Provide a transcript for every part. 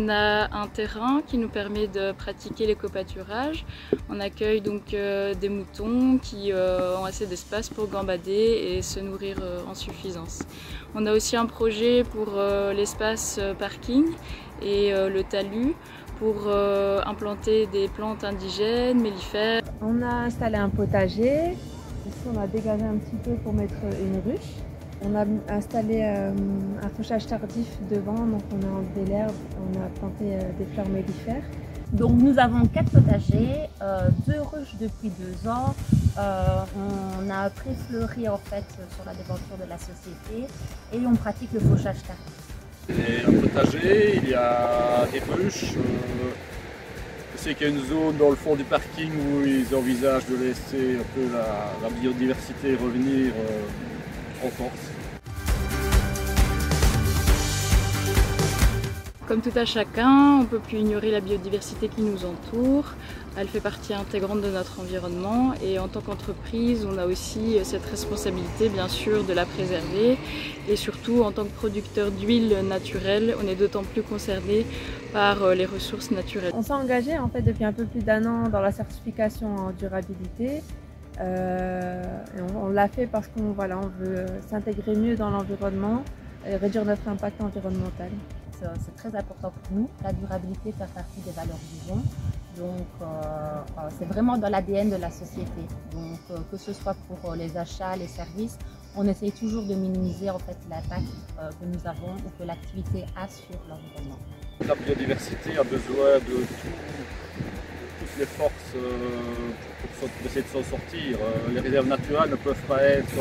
On a un terrain qui nous permet de pratiquer l'éco-pâturage. On accueille donc des moutons qui ont assez d'espace pour gambader et se nourrir en suffisance. On a aussi un projet pour l'espace parking et le talus pour implanter des plantes indigènes, mellifères. On a installé un potager. Ici, on a dégagé un petit peu pour mettre une ruche. On a installé un fauchage tardif devant, donc on a enlevé l'herbe, on a planté des fleurs mellifères. Donc nous avons 4 potagers, 2 ruches depuis 2 ans. On a pré-fleuri en fait sur la devanture de la société et on pratique le fauchage tardif. Il y a un potager, il y a des ruches. Je sais qu'il y a une zone dans le fond du parking où ils envisagent de laisser un peu la biodiversité revenir en force. Comme tout à chacun, on ne peut plus ignorer la biodiversité qui nous entoure. Elle fait partie intégrante de notre environnement et en tant qu'entreprise, on a aussi cette responsabilité bien sûr de la préserver et surtout en tant que producteur d'huile naturelle, on est d'autant plus concerné par les ressources naturelles. On s'est engagé en fait depuis un peu plus d'1 an dans la certification en durabilité. On l'a fait parce qu'on veut s'intégrer mieux dans l'environnement et réduire notre impact environnemental. C'est très important pour nous, la durabilité fait partie des valeurs du Don. Donc c'est vraiment dans l'ADN de la société. Donc que ce soit pour les achats, les services, on essaye toujours de minimiser en fait l'impact que nous avons ou que l'activité a sur l'environnement. La biodiversité a besoin de toutes les forces pour essayer de s'en sortir. Les réserves naturelles ne peuvent pas être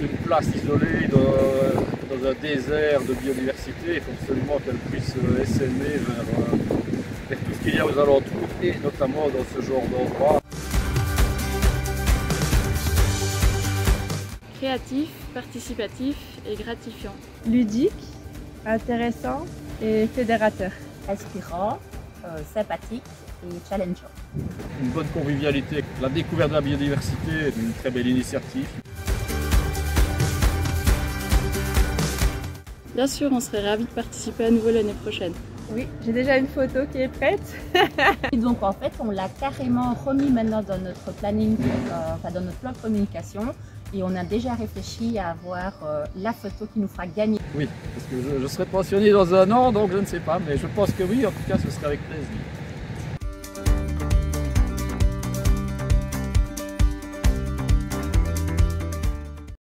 une place isolée dans un désert de biodiversité. Il faut absolument qu'elle puisse essaimer vers tout ce qu'il y a aux alentours et notamment dans ce genre d'endroit. Créatif, participatif et gratifiant. Ludique, intéressant et fédérateur. Inspirant, sympathique et challengeant. Une bonne convivialité, la découverte de la biodiversité est une très belle initiative. Bien sûr, on serait ravis de participer à nouveau l'année prochaine. Oui, j'ai déjà une photo qui est prête. Et donc en fait, on l'a carrément remis maintenant dans notre planning, dans notre plan de communication. Et on a déjà réfléchi à avoir la photo qui nous fera gagner. Oui, parce que je serai pensionné dans 1 an, donc je ne sais pas, mais je pense que oui, en tout cas ce serait avec plaisir.